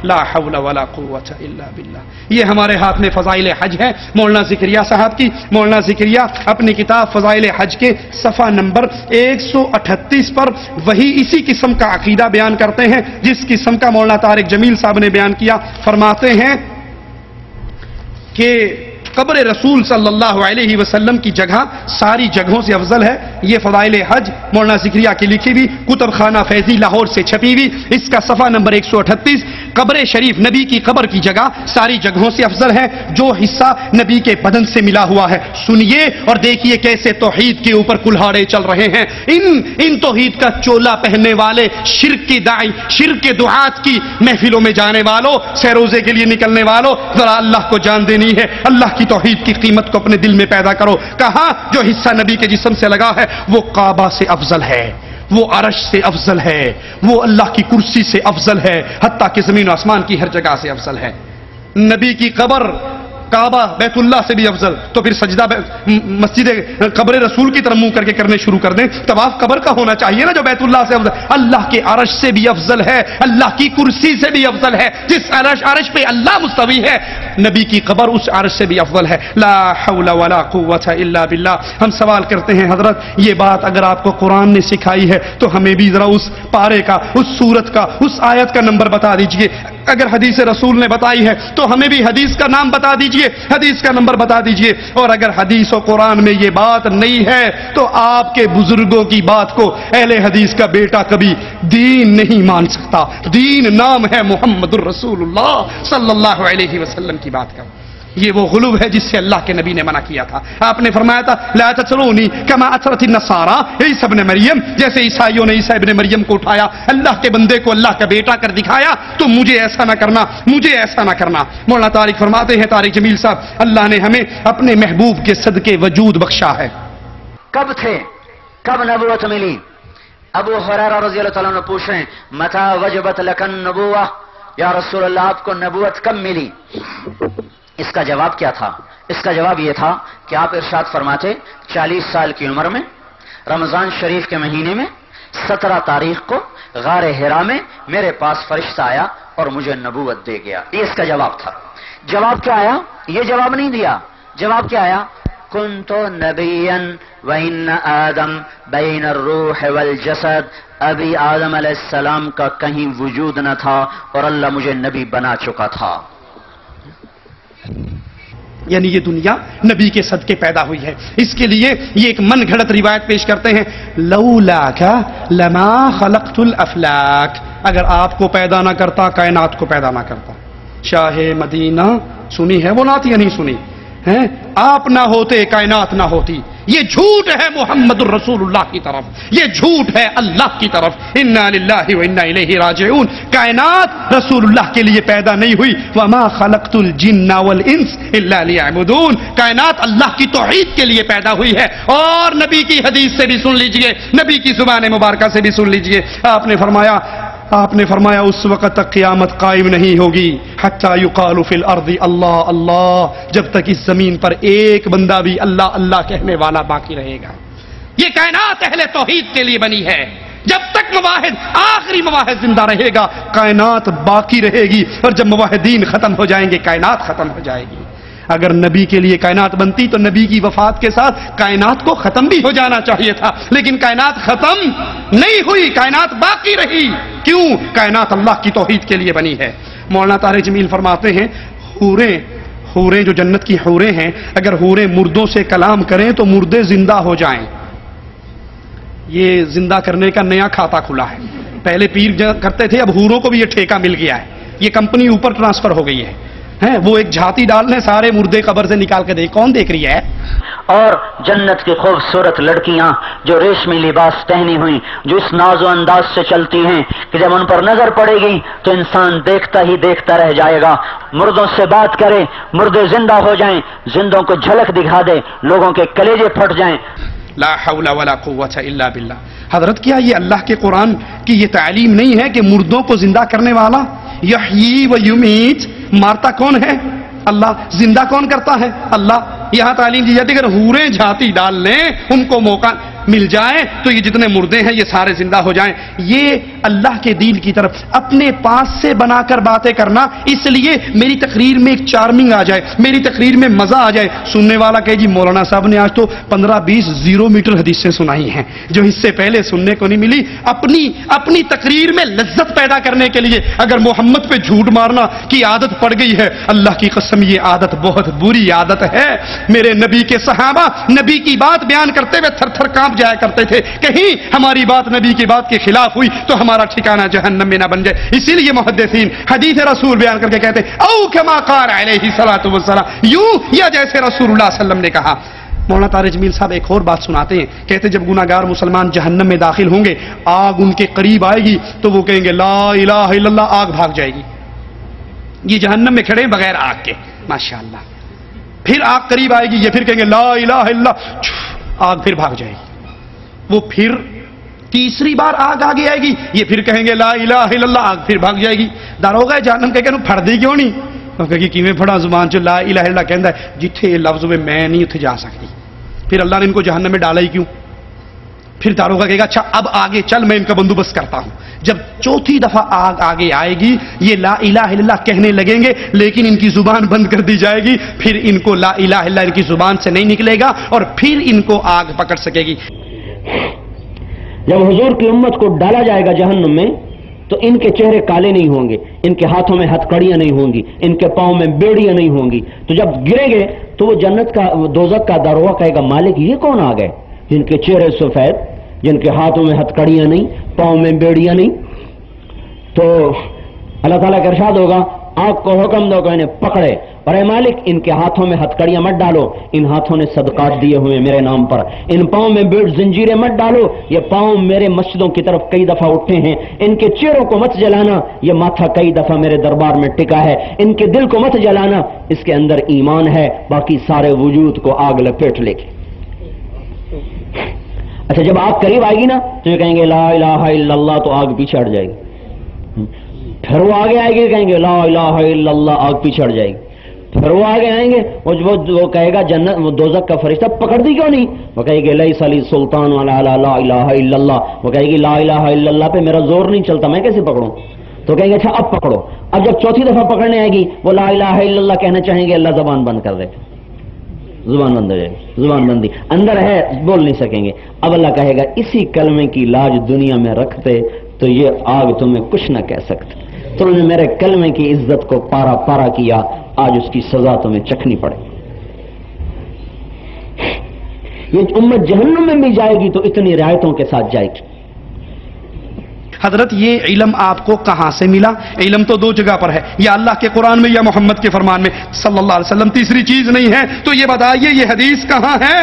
لا حول ولا قوت الا باللہ۔ یہ ہمارے ہاتھ میں فضائل حج ہے مولانا ذکریہ صاحب کی۔ مولانا ذکریہ اپنی کتاب فضائل حج کے صفحہ نمبر 138 پر وہی اسی قسم کا عقیدہ بیان کرتے ہیں جس قسم کا مولانا طارق جمیل صاحب نے بیان کیا۔ فرماتے ہیں کہ قبر رسول صلی اللہ علیہ وسلم کی جگہ ساری جگہوں سے افضل ہے۔ یہ فضائل حج مولانا ذکریہ کی لکھی ہوئی کتب خانہ فیضی لاہور سے چھپی ہوئی، اس کا صفحہ نمبر 138۔ قبر شریف نبی کی قبر کی جگہ ساری جگہوں سے افضل ہے جو حصہ نبی کے بدن سے ملا ہوا ہے۔ سنیے اور دیکھیے کیسے توحید کے اوپر کلہاڑے چل رہے ہیں۔ ان توحید کا چولا پہننے والے شرک کے داعی، شرک کے دعات کی محفلوں میں جانے والوں، سیروزے کے لیے نکلنے والوں، ذرا اللہ کو جان دینی ہے۔ اللہ کی توحید کی قیمت کو اپنے دل میں پیدا کرو۔ کہاں جو حصہ نبی کے جسم سے لگا ہے وہ کعبہ سے افضل ہے، وہ عرش سے افضل ہے، وہ اللہ کی کرسی سے افضل ہے، حتیٰ کہ زمین و آسمان کی ہر جگہ سے افضل ہے۔ نبی کی قبر کعبہ بیت اللہ سے بھی افضل، تو پھر سجدہ مسجد قبر رسول کی طرف منہ کر کے کرنے شروع کر دیں۔ طواف قبر کا ہونا چاہیے نا جو بیت اللہ سے افضل، اللہ کے عرش سے بھی افضل ہے، اللہ کی کرسی سے بھی افضل ہے۔ جس عرش پہ اللہ مستوی ہے نبی کی قبر اس عرش سے بھی افضل ہے۔ لا حول ولا قوت الا باللہ۔ ہم سوال کرتے ہیں حضرت یہ بات اگر آپ کو قرآن نے سکھائی ہے تو ہمیں بھی ذرا اس پارے کا، اس سورت کا، اس آیت کا نمبر بتا دیجئے۔ اگر حدیث رسول نے بتائی ہے تو ہمیں بھی حدیث کا نام بتا دیجئے، حدیث کا نمبر بتا دیجئے۔ اور اگر حدیث و قرآن میں یہ بات نہیں ہے تو آپ کے بزرگوں کی بات کو اہل حدیث کا بیٹا کبھی دین نہیں مان سکتا۔ دین نام ہے محمد الرسول اللہ صلی اللہ علیہ وسلم کی بات کا۔ یہ وہ غلو ہے جس سے اللہ کے نبی نے منع کیا تھا۔ آپ نے فرمایا تھا لا تطرونی کما اطرت النصارى، عیسی ابن مریم، جیسے عیسائیوں نے عیسی ابن مریم کو اٹھایا، اللہ کے بندے کو اللہ کا بیٹا کر دکھایا، تو مجھے ایسا نہ کرنا، مجھے ایسا نہ کرنا۔ مولانا طارق فرماتے ہیں، طارق جمیل صاحب، اللہ نے ہمیں اپنے محبوب کے صدقے وجود بخشا ہے۔ کب تھے، کب نبوت ملی؟ ابو ہریرہ رضی اللہ تعالیٰ عنہ پوچھ رہے ہیں متی وجبت لک النبوہ، یا رسول اللہ آپ کو نبوت کب ملی؟ اس کا جواب کیا تھا؟ اس کا جواب یہ تھا کہ آپ ارشاد فرماتے 40 سال کی عمر میں رمضان شریف کے مہینے میں 17 تاریخ کو غار حرا میں میرے پاس فرشتہ آیا اور مجھے نبوت دے گیا۔ یہ اس کا جواب تھا۔ جواب کیا آیا؟ یہ جواب نہیں دیا۔ جواب کیا آیا؟ کنت نبیا وان آدم بین الروح والجسد، ابھی آدم علیہ السلام کا کہیں وجود نہ تھا اور اللہ مجھے نبی بنا چکا تھا۔ یعنی یہ دنیا نبی کے صدقے پیدا ہوئی ہے۔ اس کے لیے یہ ایک من گھڑت روایت پیش کرتے ہیں، لولاک لما خلقت الافلاک، اگر آپ کو پیدا نہ کرتا کائنات کو پیدا نہ کرتا۔ شاہ مدینہ سنی ہے وہ نعت یا نہیں سنی ہے؟ آپ نہ ہوتے کائنات نہ ہوتی۔ یہ جھوٹ ہے محمد الرسول اللہ کی طرف، یہ جھوٹ ہے اللہ کی طرف۔ انا للہ و انا الیہ راجعون۔ کائنات رسول اللہ کے لیے پیدا نہیں ہوئی، وما خلقت الجن والانس الا لیعبدون۔ کائنات اللہ کی توحید کے لیے پیدا ہوئی ہے۔ اور نبی کی حدیث سے بھی سن لیجئے، نبی کی زبان مبارکہ سے بھی سن لیجئے۔ آپ نے فرمایا اس وقت تک قیامت قائم نہیں ہوگی حتی یقال فی الارض اللہ اللہ، جب تک اس زمین پر ایک بندہ بھی اللہ اللہ کہنے والا باقی رہے گا۔ یہ کائنات اہل توحید کے لیے بنی ہے۔ جب تک مواحد، آخری مواحد زندہ رہے گا کائنات باقی رہے گی، اور جب مواحدین ختم ہو جائیں گے کائنات ختم ہو جائے گی۔ اگر نبی کے لیے کائنات بنتی تو نبی کی وفات کے ساتھ کائنات کو ختم بھی ہو جانا چاہیے تھا، لیکن کائنات ختم نہیں ہوئی، کائنات باقی رہی۔ کیوں؟ کائنات اللہ کی توحید کے لیے بنی ہے۔ مولانا طارق جمیل فرماتے ہیں حوریں جو جنت کی حوریں ہیں، اگر حوریں مردوں سے کلام کریں تو مردے زندہ ہو جائیں۔ یہ زندہ کرنے کا نیا کھاتا کھلا ہے۔ پہلے پیر کرتے تھے، اب حوروں کو بھی یہ ٹھیکہ مل گیا ہے، یہ کمپنی اوپر ٹرانسفر ہو گئی ہے۔ وہ ایک جھاتی ڈالنے سارے مردے قبر سے نکال کے دیکھ، کون دیکھ رہی ہے؟ اور جنت کی خوبصورت لڑکیاں جو ریشمی لباس پہنی ہوئی، جو اس ناز و انداز سے چلتی ہیں کہ جب ان پر نظر پڑے گی تو انسان دیکھتا ہی دیکھتا رہ جائے گا۔ مردوں سے بات کرے، مردے زندہ ہو جائیں، زندوں کو جھلک دکھا دے، لوگوں کے کلیجے پھٹ جائیں۔ لا حول ولا قوت الا باللہ۔ حضرت کیا یہ اللہ کے قرآن کی یہ تعلیم نہیں ہے کہ مردوں کو زندہ کرنے والا یحیی و یمیت، مارتا کون ہے؟ اللہ۔ زندہ کون کرتا ہے؟ اللہ۔ یہاں تعلیم دی جاتی ہے کہ حوریں جھاتی ڈال لیں، ان کو موقع مل جائے تو یہ جتنے مردے ہیں یہ سارے زندہ ہو جائیں. یہ اللہ کے دین کی طرف اپنے پاس سے بنا کر باتیں کرنا، اس لیے میری تقریر میں ایک چارمنگ آ جائے، میری تقریر میں مزہ آ جائے. سننے والا کہے جی مولانا صاحب نے آج تو 15-20 0 میٹر حدیثیں سنائی ہیں جو اس سے پہلے سننے کو نہیں ملی. اپنی تقریر میں لذت پیدا کرنے کے لیے اگر محمد پہ جھوٹ مارنا کی عادت پڑ گئی ہے، اللہ کی قسم یہ عادت بہت بری عادت ہے. میرے نبی کے صحابہ نبی کی بات بیان کرتے ہوئے تھر تھر کانپ جایا کرتے تھے، کہیں ہماری بات نبی کی بات کے خلاف ہوئی تو ہمارا ٹھکانہ جہنم میں نہ بن جائے. اسی لیے محدثین حدیث رسول بیان کر کے کہتے او کما قال علیہ الصلوۃ والسلام، یوں یا جیسے رسول اللہ صلی اللہ علیہ وسلم نے کہا. مولانا طارق جمیل صاحب ایک اور بات سناتے ہیں، کہتے جب گناہگار مسلمان جہنم میں داخل ہوں گے، آگ ان کے قریب آئے گی تو وہ کہیں گے لا الہ الا اللہ، آگ بھاگ جائے گی. یہ جہنم میں کھڑے بغیر آگ کے، ماشاءاللہ. پھر آگ قریب آئے گی، یہ پھر کہیں گے لا الہ الا اللہ، آگ پھر بھاگ جائے گی. وہ پھر تیسری بار آگ آگے آئے گی، یہ پھر کہیں گے لا الہ الا اللہ، آگ پھر بھاگ جائے گی. داروغہ جہنم کہے کہ انہوں پھڑ دی کیوں نہیں؟ وہ کہے کہ کیویں پھڑا زبان چ لا الہ الا اللہ کہندا ہے، جتھے یہ لفظ ہوئے میں نہیں اتھے جا سکتی. پھر اللہ نے ان کو جہنم میں ڈالا ہی کیوں؟ پھر داروغہ کہے گا اچھا اب آگے چل، میں ان کا بندوبست کرتا ہوں. جب چوتھی دفعہ آگ آگے آئے گی، یہ لا الہ الا اللہ کہنے لگیں گے لیکن ان کی زبان بند کر دی جائے گی، پھر ان کو لا الہ الا اللہ ان کی زبان سے نہیں نکلے گا اور پھر ان کو آگ پکڑ سکے گی. جب حضور کی امت کو ڈالا جائے گا جہنم میں تو ان کے چہرے کالے نہیں ہوں گے، ان کے ہاتھوں میں ہتھکڑیاں نہیں ہوں گی، ان کے پاؤں میں بیڑیاں نہیں ہوں گی. تو جب گریں گے تو وہ جنت کا دوزخ کا داروغہ کہے گا مالک یہ کون آ گئے جن کے چہرے سفید، جن کے ہاتھوں میں ہتھکڑیاں نہیں، پاؤں میں بیڑیاں نہیں. تو اللہ تعالیٰ کا ارشاد ہوگا آگ کو حکم دو کہ انہیں پکڑے، اور اے مالک ان کے ہاتھوں میں ہتھکڑیاں مت ڈالو، ان ہاتھوں نے صدقات دیے ہوئے میرے نام پر. ان پاؤں میں بیڑ زنجیریں مت ڈالو، یہ پاؤں میرے مسجدوں کی طرف کئی دفعہ اٹھے ہیں. ان کے چہروں کو مت جلانا، یہ ماتھا کئی دفعہ میرے دربار میں ٹکا ہے. ان کے دل کو مت جلانا، اس کے اندر ایمان ہے، باقی سارے وجود کو آگ لپیٹ لے گی. اچھا جب آگ قریب آئے گی نا تو یہ کہیں گے لا الہ الا اللہ، تو آگ پیچھے ہٹ جائے گی. پھر وہ آگے آئے گی کہیں گے لا الہ الا اللہ، آگ پیچھے ہٹ جائے گی. پھر وہ آگے آئیں گے وہ کہے گا جنت وہ دوزخ کا فرشتہ پکڑ دی کیوں نہیں؟ وہ کہے گی لیس لی سلطان علی لا الہ الا اللہ. وہ کہے گی لا الہ الا اللہ پہ میرا زور نہیں چلتا، میں کیسے پکڑوں؟ تو کہیں گے اچھا اب پکڑو. اب جب چوتھی دفعہ پکڑنے آئے گی وہ لا الہ الا اللہ کہنا چاہیں گے، اللہ زبان بند کر دے، زبان بند ہو جائے گی، زبان بندی اندر ہے بول نہیں سکیں گے. اب اللہ کہے گا اسی کلمے کی لاج دنیا میں رکھتے تو یہ آگ تمہیں کچھ نہ کہہ سکتے. تم نے میرے کلمے کی عزت کو پارا پارا کیا، آج اس کی سزا تمہیں چکھنی پڑے. یہ امت جہنم میں بھی جائے گی تو اتنی رعایتوں کے ساتھ جائے گی. حضرت یہ علم آپ کو کہاں سے ملا؟ علم تو دو جگہ پر ہے، یا اللہ کے قرآن میں یا محمد کے فرمان میں صلی اللہ علیہ وسلم. تیسری چیز نہیں ہے. تو یہ بتائیے یہ حدیث کہاں ہے؟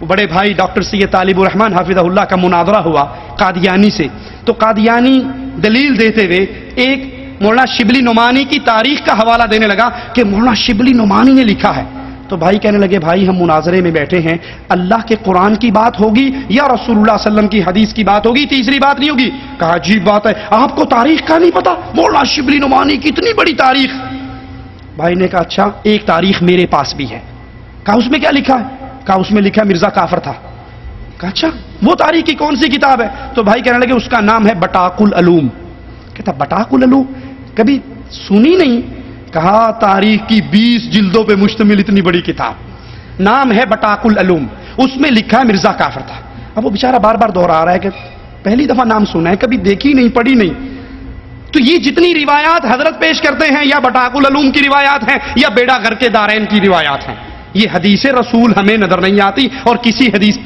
بڑے بھائی ڈاکٹر سید طالب الرحمن حافظہ اللہ کا مناظرہ ہوا قادیانی سے، تو قادیانی دلیل دیتے ہوئے ایک مولانا شبلی نعمانی کی تاریخ کا حوالہ دینے لگا کہ مولانا شبلی نعمانی نے لکھا ہے. تو بھائی کہنے لگے بھائی ہم مناظرے میں بیٹھے ہیں، اللہ کے قرآن کی بات ہوگی یا رسول اللہ صلی اللہ علیہ وسلم کی حدیث کی بات ہوگی، تیسری بات نہیں ہوگی. کہا عجیب بات ہے، آپ کو تاریخ کا نہیں پتا؟ مولانا شبلی نعمانی کی اتنی بڑی تاریخ. بھائی نے کہا اچھا ایک تاریخ میرے پاس بھی ہے. کہا اس میں کیا لکھا ہے؟ کہا اس میں لکھا مرزا کافر تھا. کہا اچھا وہ تاریخ کی کون سی کتاب ہے؟ تو بھائی کہنے لگے اس کا نام ہے بٹاق العلوم. کہتا بٹاق العلوم کبھی سنی نہیں. کہا تاریخ کی 20 جلدوں پہ مشتمل اتنی بڑی کتاب، نام ہے بٹاق العلوم، اس میں لکھا ہے مرزا کافر تھا. اب وہ بیچارہ بار بار دوہرا رہا ہے کہ پہلی دفعہ نام سنا ہے، کبھی دیکھی نہیں پڑھی نہیں. تو یہ جتنی روایات حضرت پیش کرتے ہیں یا بٹاق العلوم کی روایات ہیں یا بیڑا غر کے دارین کی روایات ہیں، یہ حدیث رسول ہمیں نظر نہیں آتی اور کسی حدیث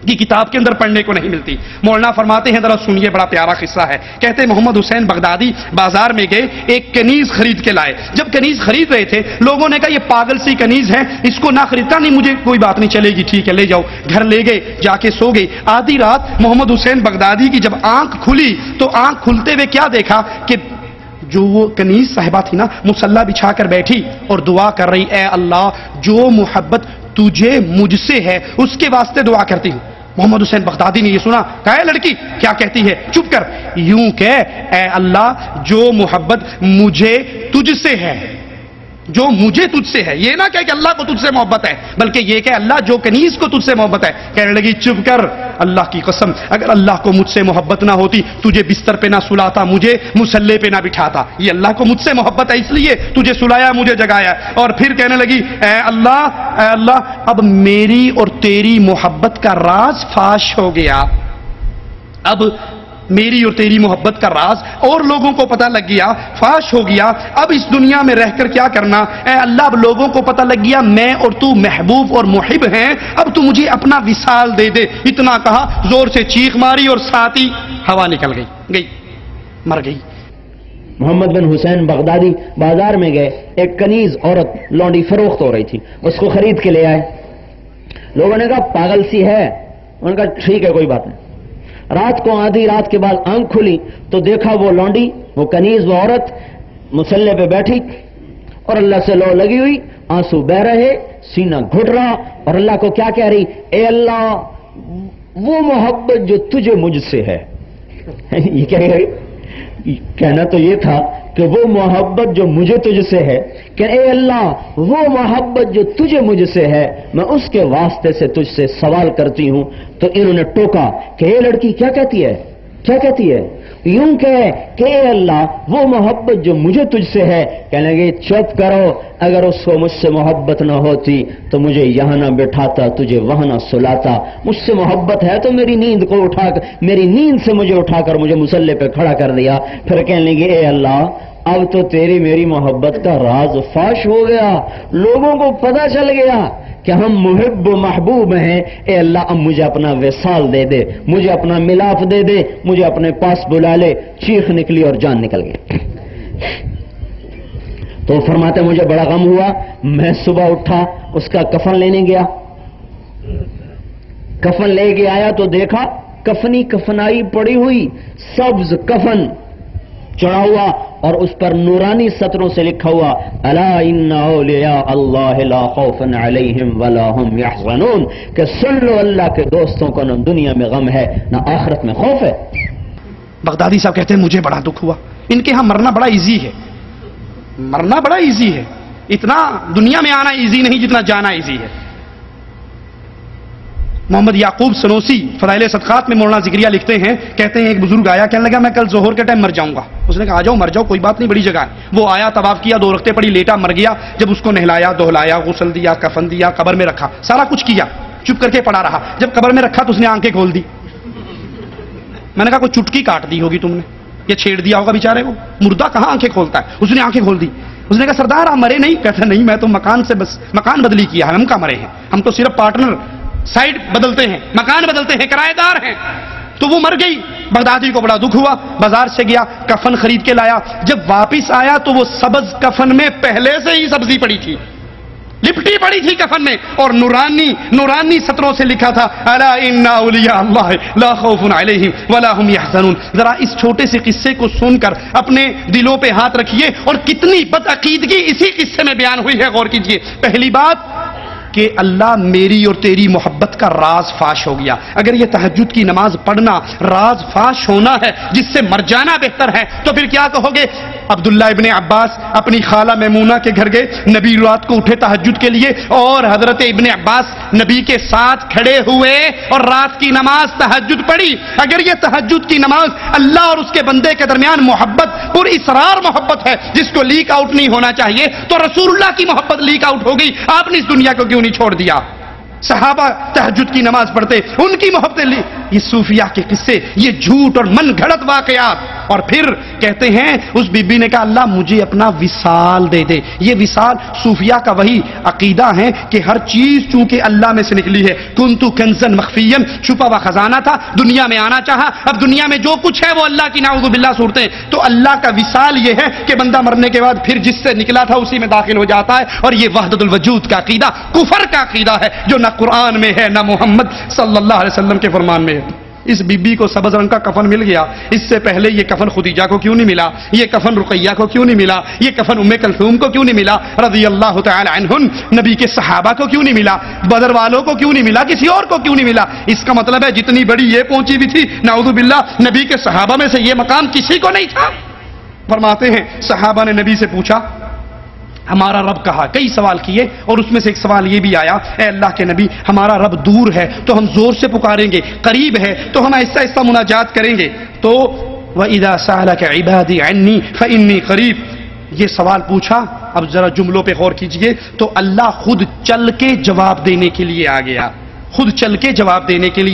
کی کتاب کے اندر پڑھنے کو نہیں ملتی. مولانا فرماتے ہیں ذرا سنیے، بڑا پیارا قصہ ہے. کہتے محمد حسین بغدادی بازار میں گئے، ایک کنیز خرید کے لائے. جب کنیز خرید رہے تھے لوگوں نے کہا یہ پاگل سی کنیز ہے، اس کو نہ خریدتا. نہیں مجھے کوئی بات نہیں چلے گی، ٹھیک ہے لے جاؤ. گھر لے گئے، جا کے سو گئے. آدھی رات محمد حسین بغدادی کی جب آنکھ کھلی تو آنکھ کھلتے ہوئے کیا دیکھا کہ جو وہ کنیز صاحبہ تھی نا مصلی بچھا کر بیٹھی اور دعا کر رہی، اے اللہ جو محبت تجھے مجھ سے ہے اس کے واسطے دعا کرتی ہوں. محمد حسین بغدادی نے یہ سنا، کہا اے لڑکی کیا کہتی ہے؟ چپ کر، یوں کہ اے اللہ جو محبت مجھے تجھ سے ہے جو مجھے تجھ سے ہے. یہ نہ کہ اللہ کو تجھ سے محبت ہے، بلکہ یہ کہ اللہ جو کنیز کو تجھ سے محبت ہے. کہنے لگی چپ کر، اللہ کی قسم اگر اللہ کو مجھ سے محبت نہ ہوتی تجھے بستر پہ نہ سلاتا، مجھے مسلح پہ نہ بٹھاتا. یہ اللہ کو مجھ سے محبت ہے اس لیے تجھے سلایا، مجھے جگایا. اور پھر کہنے لگی اے اللہ اب میری اور تیری محبت کا راز فاش ہو گیا. اب میری اور تیری محبت کا راز اور لوگوں کو پتہ لگ گیا، فاش ہو گیا. اب اس دنیا میں رہ کر کیا کرنا؟ اے اللہ اب لوگوں کو پتہ لگ گیا میں اور تو محبوب اور محب ہیں، اب تو مجھے اپنا وصال دے دے. اتنا کہا، زور سے چیخ ماری اور ساتھ ہی ہوا نکل گئی، مر گئی. محمد بن حسین بغدادی بازار میں گئے، ایک کنیز عورت لونڈی فروخت ہو رہی تھی، اس کو خرید کے لے آئے. لوگوں نے کہا پاگل سی ہے، انہوں نے کہا ٹھیک ہے کوئی بات نہیں. رات کو آدھی رات کے بعد آنکھ کھلی تو دیکھا وہ لونڈی، وہ کنیز، وہ عورت مسلح پہ بیٹھی اور اللہ سے لو لگی ہوئی، آنسو بہ رہے، سینہ گھٹ رہا، اور اللہ کو کیا کہہ رہی؟ اے اللہ وہ محبت جو تجھے مجھ سے ہے. یہ کیا کہہ رہی؟ کہنا تو یہ تھا کہ وہ محبت جو مجھے تجھ سے ہے، کہ اے اللہ وہ محبت جو تجھے مجھ سے ہے میں اس کے واسطے سے تجھ سے سوال کرتی ہوں. تو انہوں نے ٹوکا کہ یہ لڑکی کیا کہتی ہے، کیا کہتی ہے؟ یوں کہ اے اللہ وہ محبت جو مجھے تجھ سے ہے. کہنے لگے چپ کرو، اگر اس کو مجھ سے محبت نہ ہوتی تو مجھے یہاں نہ بٹھاتا، تجھے وہاں نہ سلاتا. مجھ سے محبت ہے تو میری نیند کو اٹھا کر، میری نیند سے مجھے اٹھا کر مجھے مسلح پہ کھڑا کر دیا. پھر کہنے لگے اے اللہ اب تو تیری میری محبت کا راز فاش ہو گیا، لوگوں کو پتہ چل گیا کہ ہم محب و محبوب ہیں. اے اللہ اب مجھے اپنا وصال دے دے، مجھے اپنا ملاپ دے دے، مجھے اپنے پاس بلا لے. چیخ نکلی اور جان نکل گئی. تو فرماتے مجھے بڑا غم ہوا، میں صبح اٹھا اس کا کفن لینے گیا. کفن لے کے آیا تو دیکھا کفنی کفنائی پڑی ہوئی، سبز کفن چڑھا ہوا اور اس پر نورانی سطروں سے لکھا ہوا الا ان اولیاء اللہ لا خوف علیہم ولا هم یحزنون، کہ سن لو اللہ کے دوستوں کو نہ دنیا میں غم ہے نہ آخرت میں خوف ہے. بغدادی صاحب کہتے ہیں مجھے بڑا دکھ ہوا. ان کے ہاں مرنا بڑا ایزی ہے، مرنا بڑا ایزی ہے. اتنا دنیا میں آنا ایزی نہیں جتنا جانا ایزی ہے. محمد یعقوب سنوسی فضائل صدقات میں مولانا ذکریہ لکھتے ہیں، کہتے ہیں ایک بزرگ آیا، کہنے لگا میں کل ظہر کے ٹائم مر جاؤں گا. اس نے کہا آ جاؤ مر جاؤ، کوئی بات نہیں، بڑی جگہ ہے. وہ آیا، طواف کیا، 2 رکعتیں پڑھی، لیٹا، مر گیا. جب اس کو نہلایا دہلایا، غسل دیا، کفن دیا، قبر میں رکھا، سارا کچھ کیا، چپ کر کے پڑا رہا. جب قبر میں رکھا تو اس نے آنکھیں کھول دی. میں نے کہا کوئی چٹکی کاٹ دی ہوگی تم نے، یہ چھیڑ دیا ہوگا بیچارے کو، مردہ کہاں آنکھیں کھولتا ہے. اس نے آنکھیں کھول دی. اس نے کہا سردار آپ مرے نہیں؟ کہتا نہیں میں تو مکان سے بس مکان بدلی کیا ہے، ہم کا مرے ہیں، ہم تو صرف پارٹنر سائڈ بدلتے ہیں، مکان بدلتے ہیں، کرایہ دار ہیں. تو وہ مر گئی. بغدادی کو بڑا دکھ ہوا، بازار سے گیا، کفن خرید کے لایا. جب واپس آیا تو وہ سبز کفن میں پہلے سے ہی سبزی پڑی تھی، لپٹی پڑی تھی کفن میں، اور نورانی سطروں سے لکھا تھا الا ان اولیاء اللہ لا خوف علیہم ولا هم یحزنون. ذرا اس چھوٹے سے قصے کو سن کر اپنے دلوں پہ ہاتھ رکھیے، اور کتنی بدعقیدگی اسی قصے میں بیان ہوئی ہے، غور کیجئے. پہلی بات کہ اللہ میری اور تیری محبت کا راز فاش ہو گیا. اگر یہ تہجد کی نماز پڑھنا راز فاش ہونا ہے جس سے مر جانا بہتر ہے تو پھر کیا کہو گے؟ عبداللہ ابن عباس اپنی خالہ میمونہ کے گھر گئے، نبی رات کو اٹھے تہجد کے لیے، اور حضرت ابن عباس نبی کے ساتھ کھڑے ہوئے اور رات کی نماز تہجد پڑھی. اگر یہ تہجد کی نماز اللہ اور اس کے بندے کے درمیان محبت، پر اسرار محبت ہے جس کو لیک آؤٹ نہیں ہونا چاہیے، تو رسول اللہ کی محبت لیک آؤٹ ہو گئی. آپ نے اس دنیا کو کیوں نہیں چھوڑ دیا؟ صحابہ تہجد کی نماز پڑھتے، ان کی محبتیں لی. یہ صوفیاء کے قصے، یہ جھوٹ اور من گھڑت واقعات. اور پھر کہتے ہیں اس بی بی نے کہا اللہ مجھے اپنا وصال دے دے. یہ وصال صوفیاء کا وہی عقیدہ ہے کہ ہر چیز چونکہ اللہ میں سے نکلی ہے. کنتو کنزن مخفیا، چھپا ہوا خزانہ تھا، دنیا میں آنا چاہا، اب دنیا میں جو کچھ ہے وہ اللہ کی نعوذ باللہ صورتیں. تو اللہ کا وصال یہ ہے کہ بندہ مرنے کے بعد پھر جس سے نکلا تھا اسی میں داخل ہو جاتا ہے. اور یہ وحدت الوجود کا عقیدہ کفر کا عقیدہ ہے جو نہ قرآن میں ہے نہ محمد صلی اللہ علیہ وسلم کے فرمان میں ہے. اس بی بی کو سبز رنگ کا کفن مل گیا، اس سے پہلے یہ کفن خدیجہ کو کیوں نہیں ملا؟ یہ کفن رقیہ کو کیوں نہیں ملا؟ یہ کفن ام کلثوم کو کیوں نہیں ملا رضی اللہ تعالی عنہن؟ نبی کے صحابہ کو کیوں نہیں ملا؟ بدر والوں کو کیوں نہیں ملا؟ کسی اور کو کیوں نہیں ملا؟ اس کا مطلب ہے جتنی بڑی یہ پہنچی بھی تھی نعوذ باللہ، نبی کے صحابہ میں سے یہ مقام کسی کو نہیں تھا. فرماتے ہیں صحابہ نے نبی سے پوچھا ہمارا رب کہا، کئی سوال کیے اور اس میں سے ایک سوال یہ بھی آیا، اے اللہ کے نبی ہمارا رب دور ہے تو ہم زور سے پکاریں گے، قریب ہے تو ہم ایسا ایسا مناجات کریں گے، تو وَإِذَا سَأَلَكَ عِبَادِي عَنِّي فَإِنِّي قَرِيب، یہ سوال پوچھا۔ اب ذرا جملوں پہ غور کیجئے، تو اللہ خود چل کے جواب دینے کے لیے آ گیا، خود چل کے جواب دینے کے لیے